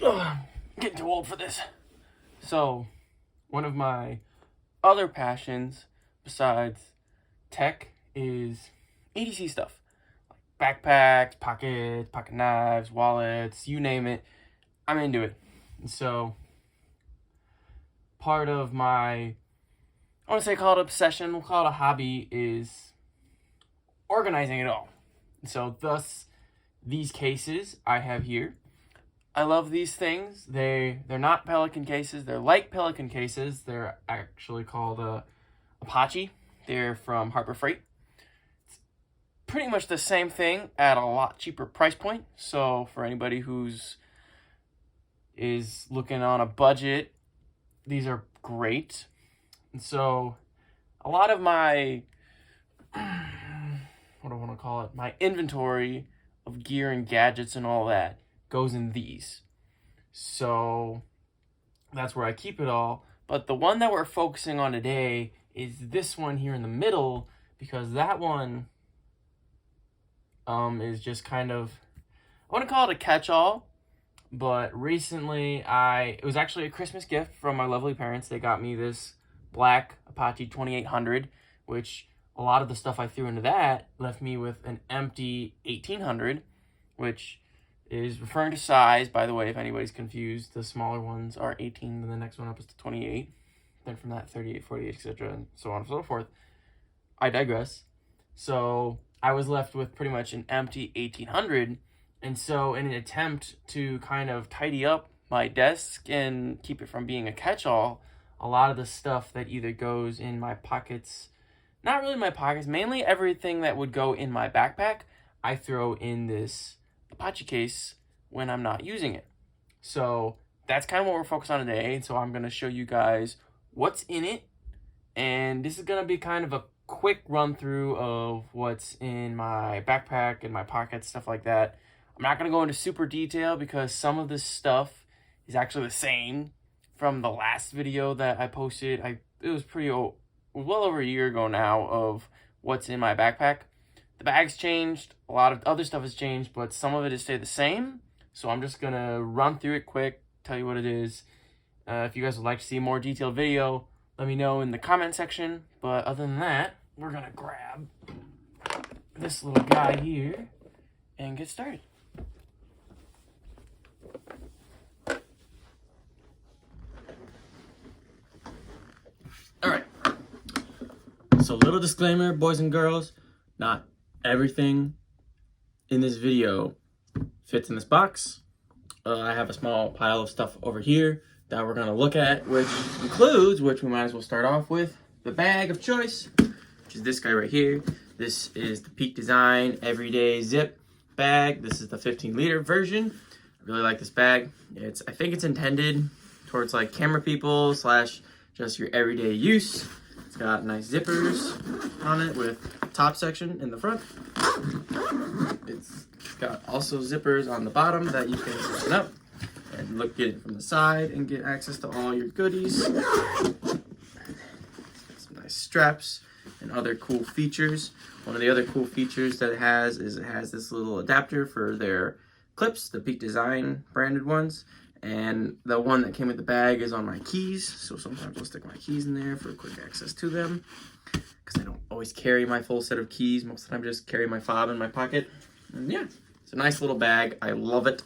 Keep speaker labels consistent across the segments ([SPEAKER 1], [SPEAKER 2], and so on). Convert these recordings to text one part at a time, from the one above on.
[SPEAKER 1] I'm getting too old for this. So, one of my other passions besides tech is EDC stuff. Backpacks, pockets, pocket knives, wallets, you name it. I'm into it. And so, part of my, I want to say call it obsession, we'll call it a hobby, is organizing it all. And so, thus, these cases I have here. I love these things. They're not Pelican cases. They're like Pelican cases. They're actually called Apache. They're from Harbor Freight. It's pretty much the same thing at a lot cheaper price point. So for anybody who's is looking on a budget, these are great. And so a lot of my, what do I want to call it? My inventory of gear and gadgets and all that goes in these. So that's where I keep it all. But the one that we're focusing on today is this one here in the middle, because that one is just kind of, I want to call it a catch-all. But recently it was actually a Christmas gift from my lovely parents. They got me this black Apache 2800, which a lot of the stuff I threw into that left me with an empty 1800, which is referring to size, by the way, if anybody's confused. The smaller ones are 18, then the next one up is to 28. Then from that, 38, 48, etc., and so on and so forth. I digress. So I was left with pretty much an empty 1800, and so in an attempt to kind of tidy up my desk and keep it from being a catch-all, a lot of the stuff that either goes in my pockets, not really my pockets, mainly everything that would go in my backpack, I throw in this Apache case when I'm not using it. So that's kind of what we're focused on today. And so I'm going to show you guys what's in it. And this is going to be kind of a quick run through of what's in my backpack and my pockets, stuff like that. I'm not going to go into super detail because some of this stuff is actually the same from the last video that I posted. It was well over a year ago now of what's in my backpack. The bag's changed, a lot of other stuff has changed, but some of it has stayed the same. So I'm just going to run through it quick, tell you what it is. If you guys would like to see a more detailed video, let me know in the comment section. But other than that, we're going to grab this little guy here and get started. All right. So little disclaimer, boys and girls, not everything in this video fits in this box. I have a small pile of stuff over here that we're going to look at, which we might as well start off with, the bag of choice, which is this guy right here. This is the Peak Design Everyday Zip bag. This is the 15-liter version. I really like this bag. I think it's intended towards like camera people / just your everyday use. It's got nice zippers on it with top section in the front. It's got also zippers on the bottom that you can open up and get it from the side and get access to all your goodies. It's got some nice straps and other cool features. One of the other cool features that it has is it has this little adapter for their clips, the Peak Design branded ones. And the one that came with the bag is on my keys. So sometimes I'll stick my keys in there for quick access to them, because I don't always carry my full set of keys. Most of the time I just carry my fob in my pocket. And yeah, it's a nice little bag. I love it.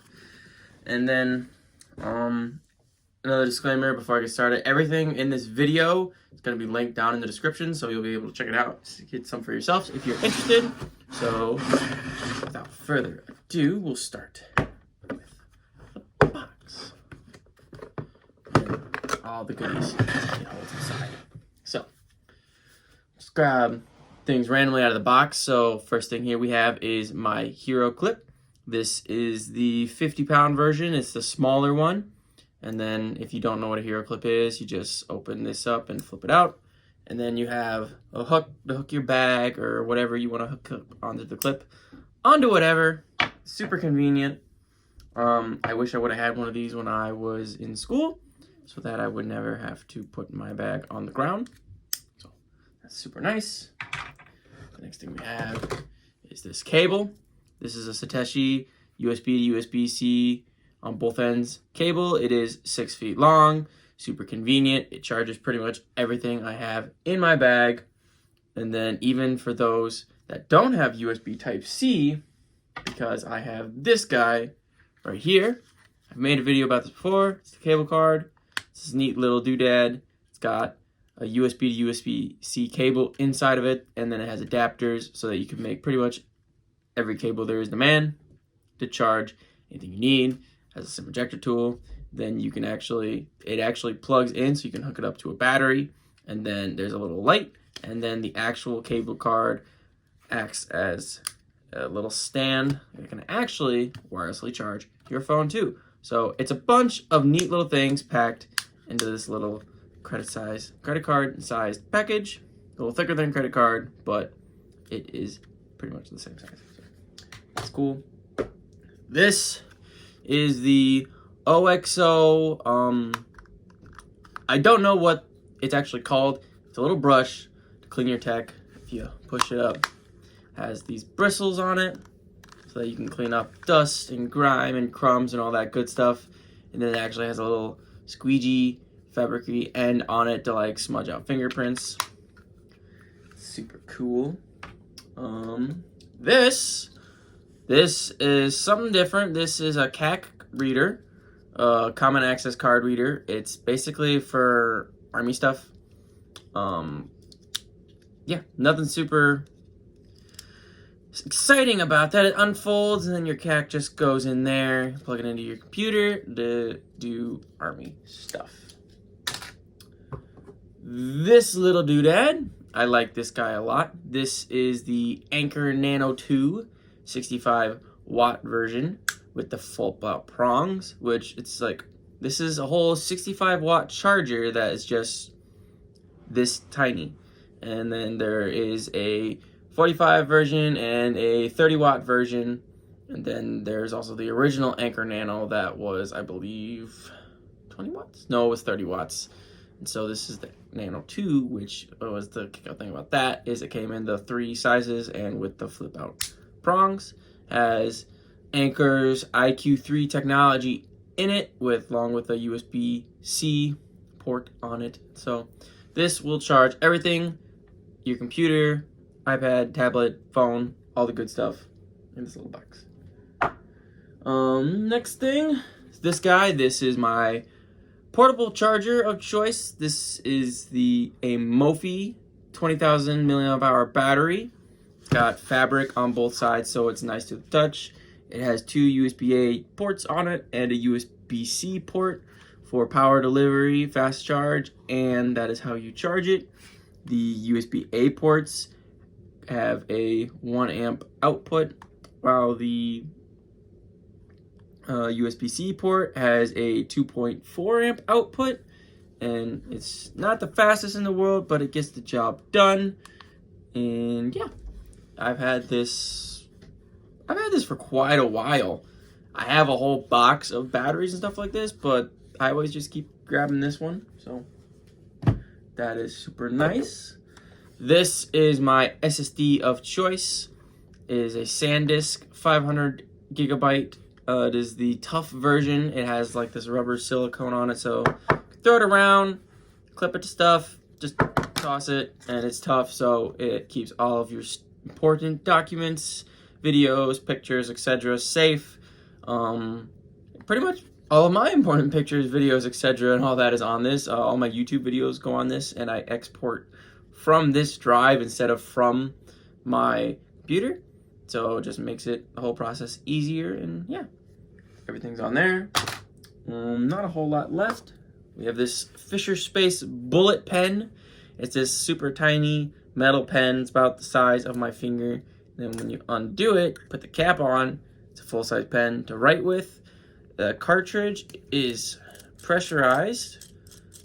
[SPEAKER 1] And then another disclaimer before I get started. Everything in this video is going to be linked down in the description, so you'll be able to check it out, get some for yourselves if you're interested. So without further ado, we'll start with the box. And all the goodies it holds inside. So let's grab things randomly out of the box. So first thing here we have is my Hero clip. This is the 50-pound version. It's the smaller one. And then if you don't know what a Hero clip is, you just open this up and flip it out. And then you have a hook to hook your bag or whatever you want to hook up onto the clip, onto whatever. Super convenient. I wish I would have had one of these when I was in school, so that I would never have to put my bag on the ground. So that's super nice. The next thing we have is this cable. This is a Satechi USB to USB-C on both ends cable. It is 6 feet long, super convenient. It charges pretty much everything I have in my bag. And then even for those that don't have USB Type-C, because I have this guy right here. I've made a video about this before. It's the cable card. It's this neat little doodad. It's got a USB to USB-C cable inside of it, and then it has adapters so that you can make pretty much every cable there is to man to charge anything you need. It has a SIM ejector tool. Then you can it actually plugs in, so you can hook it up to a battery, and then there's a little light, and then the actual cable card acts as a little stand. You can actually wirelessly charge your phone too. So it's a bunch of neat little things packed into this little credit card sized package. A little thicker than a credit card, but it is pretty much the same size. So that's cool. This is the OXO. I don't know what it's actually called. It's a little brush to clean your tech. If you push it up, has these bristles on it so that you can clean up dust and grime and crumbs and all that good stuff. And then it actually has a little squeegee fabric-y end on it to like smudge out fingerprints. Super cool. This is something different. This is a CAC reader, common access card reader. It's basically for Army stuff. Yeah, nothing super exciting about that. It unfolds and then your CAC just goes in there, plug it into your computer to do Army stuff. This little doodad, I like this guy a lot. This is the Anker Nano 2 65 watt version with the full out prongs, which it's like, this is a whole 65 watt charger that is just this tiny. And then there is a 45 version and a 30 watt version. And then there's also the original Anker Nano that was, I believe, 20 watts? No, it was 30 watts. And so this is the Nano 2, which was the kick-out thing about that, is it came in the 3 sizes and with the flip out prongs. Has Anker's IQ3 technology in it, along with a USB-C port on it. So this will charge everything, your computer, iPad, tablet, phone, all the good stuff in this little box. Next thing is this guy. This is my portable charger of choice. This is a Mophie 20,000 milliamp hour battery. It's got fabric on both sides, so it's nice to the touch. It has 2 USB-A ports on it and a USB-C port for power delivery, fast charge, and that is how you charge it. The USB-A ports have a 1 amp output, while the USB-C port has a 2.4 amp output, and it's not the fastest in the world, but it gets the job done. And yeah, I've had this for quite a while. I have a whole box of batteries and stuff like this, but I always just keep grabbing this one, so that is super nice. This is my SSD of choice. It is a SanDisk 500 gigabyte. It is the tough version. It has like this rubber silicone on it, so throw it around, clip it to stuff, just toss it, and it's tough, so it keeps all of your important documents, videos, pictures, etc. safe. Pretty much all of my important pictures, videos, etc. and all that is on this. All my YouTube videos go on this, and I export from this drive instead of from my computer. So it just makes the whole process easier, and yeah, everything's on there. Not a whole lot left. We have this Fisher Space bullet pen. It's this super tiny metal pen. It's about the size of my finger. Then when you undo it, put the cap on, it's a full-size pen to write with. The cartridge is pressurized.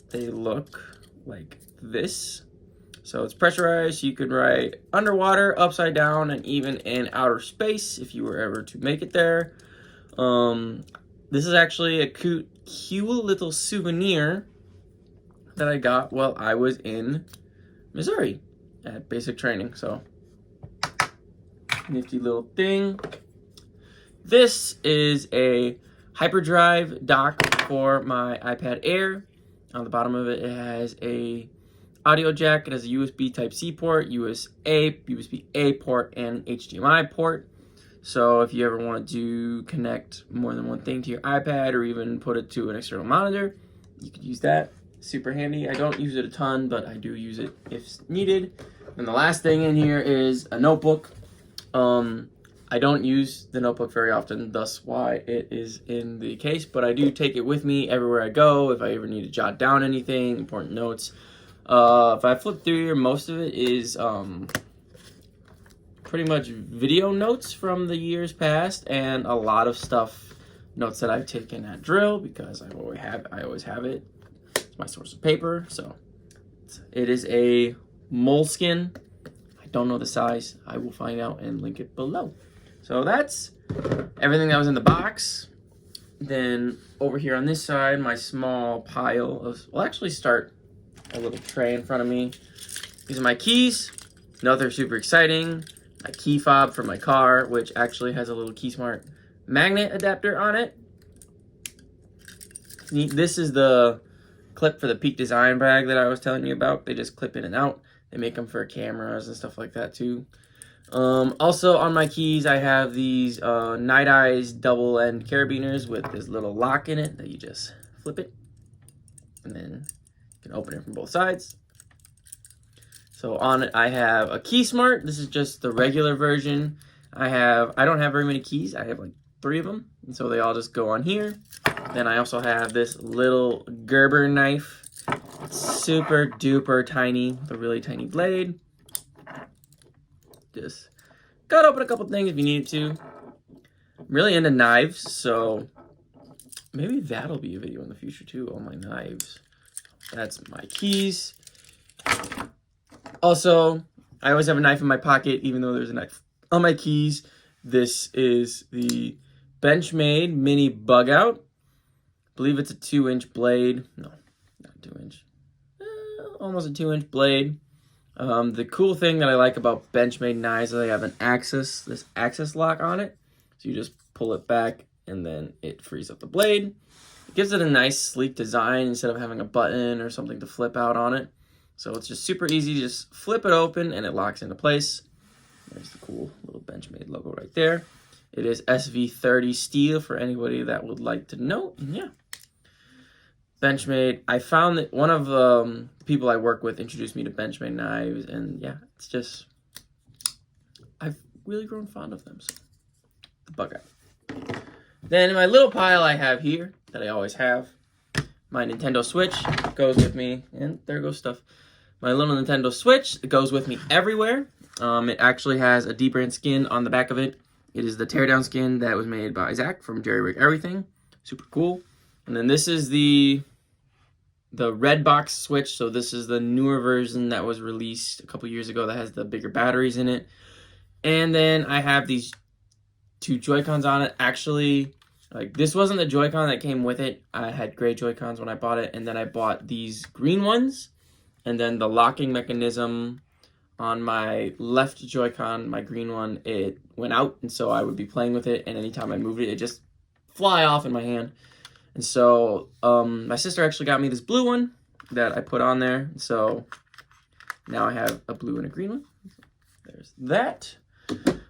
[SPEAKER 1] They look like this. So it's pressurized, so you can write underwater, upside down, and even in outer space if you were ever to make it there. This is actually a cute little souvenir that I got while I was in Missouri at basic training. So nifty little thing. This is a hyperdrive dock for my iPad Air. On the bottom of it, it has a audio jack. It has a USB Type-C port, USB-A port, and an HDMI port. So if you ever want to connect more than one thing to your iPad or even put it to an external monitor, you could use that. Super handy. I don't use it a ton, but I do use it if needed. And the last thing in here is a notebook. I don't use the notebook very often, thus why it is in the case, but I do take it with me everywhere I go if I ever need to jot down anything, important notes. If I flip through here, most of it is pretty much video notes from the years past, and a lot of stuff, notes that I've taken at drill, because I always have it. It's my source of paper. So it is a moleskin. I don't know the size. I will find out and link it below. So that's everything that was in the box. Then over here on this side, my small pile of, we'll actually start a little tray in front of me. These are my keys. Nothing super exciting. My key fob for my car, which actually has a little KeySmart magnet adapter on it. This is the clip for the Peak Design bag that I was telling you about. They just clip in and out. They make them for cameras and stuff like that too. Also on my keys, I have these Night Eyes double end carabiners with this little lock in it that you just flip it, and then you can open it from both sides. So on it, I have a KeySmart. This is just the regular version. I don't have very many keys. I have like 3 of them, and so they all just go on here. Then I also have this little Gerber knife. It's super duper tiny, with a really tiny blade. Just gotta open a couple things if you need to. I'm really into knives, so maybe that'll be a video in the future too, all my knives. That's my keys. Also, I always have a knife in my pocket, even though there's a knife on my keys. This is the Benchmade Mini Bug Out. I believe it's a 2-inch blade. No, not 2-inch. Almost a 2-inch blade. The cool thing that I like about Benchmade knives is they have this access lock on it. So you just pull it back and then it frees up the blade. It gives it a nice sleek design instead of having a button or something to flip out on it. So it's just super easy to just flip it open and it locks into place. There's the cool little Benchmade logo right there. It is SV30 steel for anybody that would like to know. And yeah. Benchmade, I found that one of the people I work with introduced me to Benchmade knives, and yeah, it's just, I've really grown fond of them, so the Bug Out. Then in my little pile I have here, that I always have, my Nintendo Switch goes with me, and there goes stuff. My little Nintendo Switch, it goes with me everywhere. It actually has a D-brand skin on the back of it. It is the teardown skin that was made by Zach from Jerry Rig Everything. Super cool. And then this is the red box Switch. So this is the newer version that was released a couple years ago that has the bigger batteries in it. And then I have these 2 Joy-Cons on it. Actually, like, this wasn't the Joy-Con that came with it. I had gray Joy-Cons when I bought it, and then I bought these green ones. And then the locking mechanism on my left Joy-Con, my green one, it went out, and so I would be playing with it, and anytime I moved it, it just fly off in my hand. And so my sister actually got me this blue one that I put on there. So now I have a blue and a green one. There's that.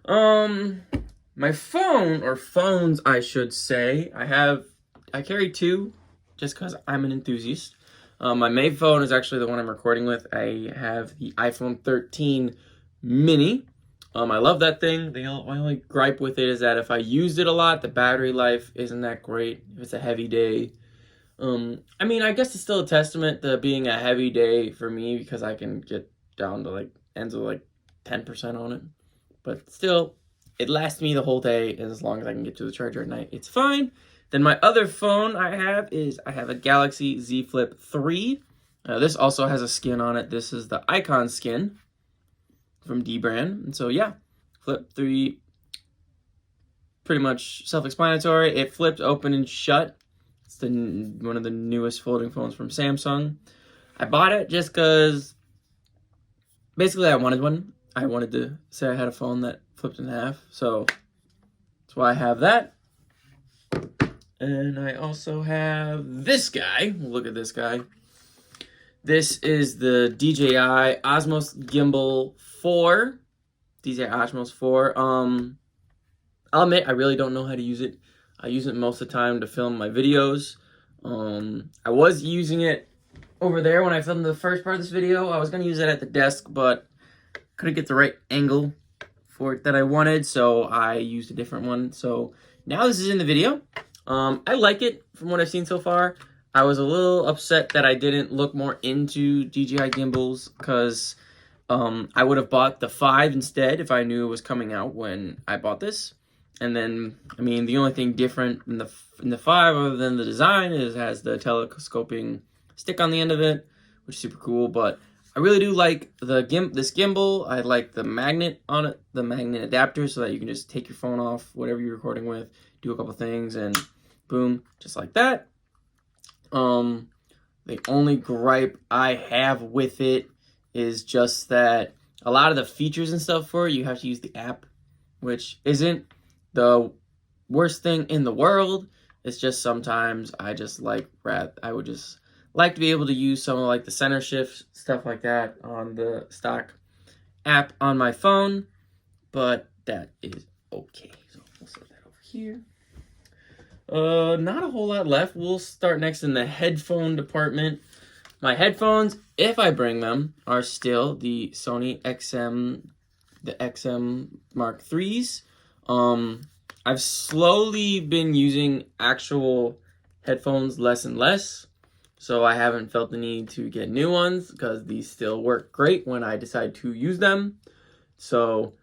[SPEAKER 1] My phone, or phones I should say, I carry 2 just because I'm an enthusiast. My main phone is actually the one I'm recording with. I have the iPhone 13 mini. I love that thing. My only gripe with it is that if I use it a lot, the battery life isn't that great if it's a heavy day. I mean, I guess it's still a testament to being a heavy day for me because I can get down to ends of 10% on it. But still, it lasts me the whole day, and as long as I can get to the charger at night, it's fine. Then my other phone I have a Galaxy Z Flip 3. This also has a skin on it. This is the Icon skin from D-Brand. And so yeah, Flip 3, pretty much self-explanatory. It flips open and shut. It's one of the newest folding phones from Samsung. I bought it just because basically I wanted one. I wanted to say I had a phone that flipped in half, so that's why I have that. And I also have this guy. Look at this guy. This is the DJI Osmos Gimbal 4. DJI Osmos 4. I'll admit, I really don't know how to use it. I use it most of the time to film my videos. I was using it over there when I filmed the first part of this video. I was going to use it at the desk, but couldn't get the right angle for it that I wanted, so I used a different one. So now this is in the video. I like it from what I've seen so far. I was a little upset that I didn't look more into DJI gimbals because I would have bought the 5 instead if I knew it was coming out when I bought this. And then, I mean, the only thing different in the 5 other than the design is it has the telescoping stick on the end of it, which is super cool. But I really do like this gimbal. I like the magnet on it, the magnet adapter, so that you can just take your phone off, whatever you're recording with, do a couple things, and boom, just like that. The only gripe I have with it is just that a lot of the features and stuff for it, you have to use the app, which isn't the worst thing in the world. It's just sometimes I would just like to be able to use some of like the center shift stuff like that on the stock app on my phone, but that is okay. So we'll set that over here. Not a whole lot left. We'll start next in the headphone department. My headphones, if I bring them, are still the Sony XM, the XM Mark IIIs. I've slowly been using actual headphones less and less, so I haven't felt the need to get new ones because these still work great when I decide to use them. So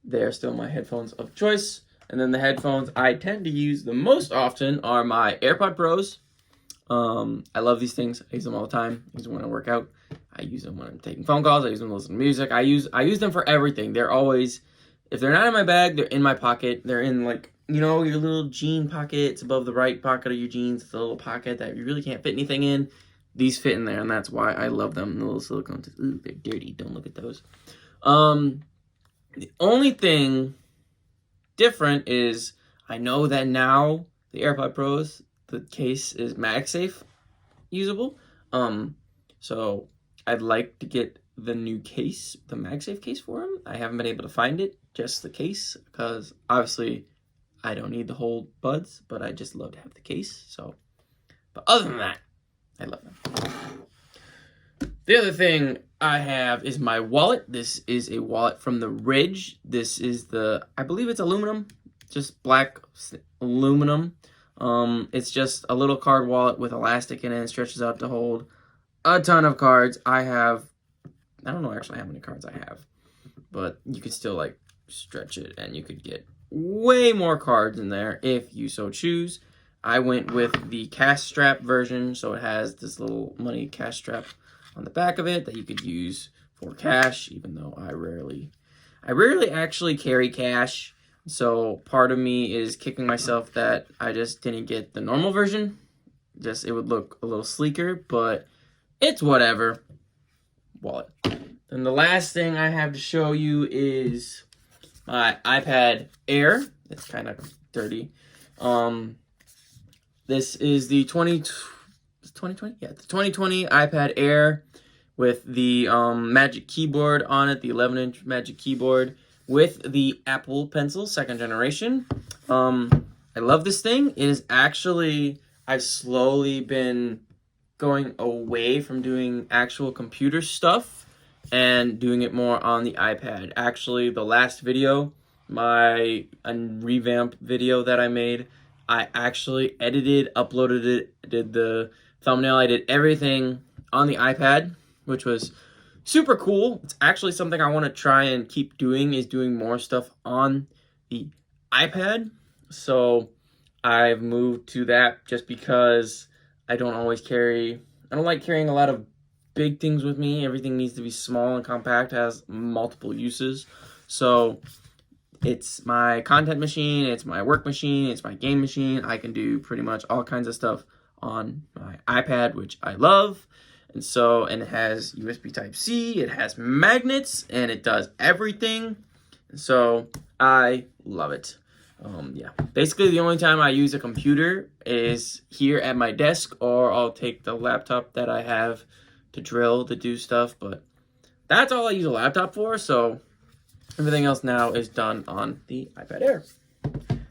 [SPEAKER 1] they're still my headphones of choice. And then the headphones I tend to use the most often are my AirPod Pros. I love these things. I use them all the time. I use them when I work out. I use them when I'm taking phone calls. I use them to listen to music. I use them for everything. They're always, if they're not in my bag, they're in my pocket. They're in, like, you know, your little jean pocket. It's above the right pocket of your jeans. It's a little pocket that you really can't fit anything in. These fit in there, and that's why I love them. The little silicone. Ooh, they're dirty. Don't look at those. The only thing different is I know that now the AirPod Pros, the case is MagSafe usable. So I'd like to get the new case, the MagSafe case for them. I haven't been able to find it, just the case, because obviously I don't need the whole buds, but I just love to have the case. So, but other than that, I love them. The other thing I have is my wallet. This is a wallet from the Ridge. This is I believe it's aluminum, just black aluminum. It's just a little card wallet with elastic in it and stretches out to hold a ton of cards. I don't know actually how many cards I have, but you could still like stretch it and you could get way more cards in there if you so choose. I went with the cash strap version, so it has this little money cash strap on the back of it that you could use for cash, even though I rarely actually carry cash. So part of me is kicking myself that I just didn't get the normal version. Just it would look a little sleeker, but it's whatever. Wallet. And the last thing I have to show you is my iPad Air. It's kind of dirty. This is the 2020? Yeah, the 2020 iPad Air with the Magic Keyboard on it, the 11-inch Magic Keyboard with the Apple Pencil, 2nd generation. I love this thing. It is actually, I've slowly been going away from doing actual computer stuff and doing it more on the iPad. Actually, the last video, my revamped video that I made, I actually edited, uploaded it, did the thumbnail, I did everything on the iPad, which was super cool. It's actually something I want to try and keep doing, is doing more stuff on the iPad. So I've moved to that just because I don't like carrying a lot of big things with me. Everything needs to be small and compact, has multiple uses. So it's my content machine, it's my work machine, it's my game machine. I can do pretty much all kinds of stuff on my iPad, which I love. And it has USB Type-C, it has magnets, and it does everything. And so I love it. Yeah, basically the only time I use a computer is here at my desk, or I'll take the laptop that I have to drill, to do stuff, but that's all I use a laptop for, so everything else now is done on the iPad Air.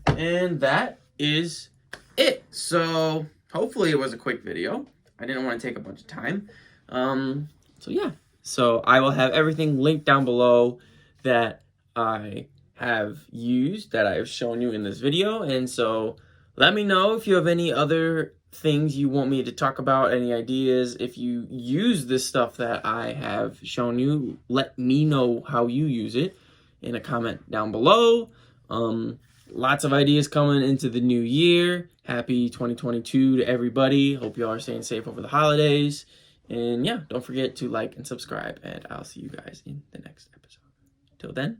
[SPEAKER 1] And that is it. So hopefully it was a quick video. I didn't want to take a bunch of time. So yeah, so I will have everything linked down below that I have used, that I have shown you in this video. And so let me know if you have any other things you want me to talk about, any ideas. If you use this stuff that I have shown you, let me know how you use it in a comment down below. Lots of ideas coming into the new year. Happy 2022 to everybody. Hope you all are staying safe over the holidays. And yeah, don't forget to like and subscribe, and I'll see you guys in the next episode. Till then.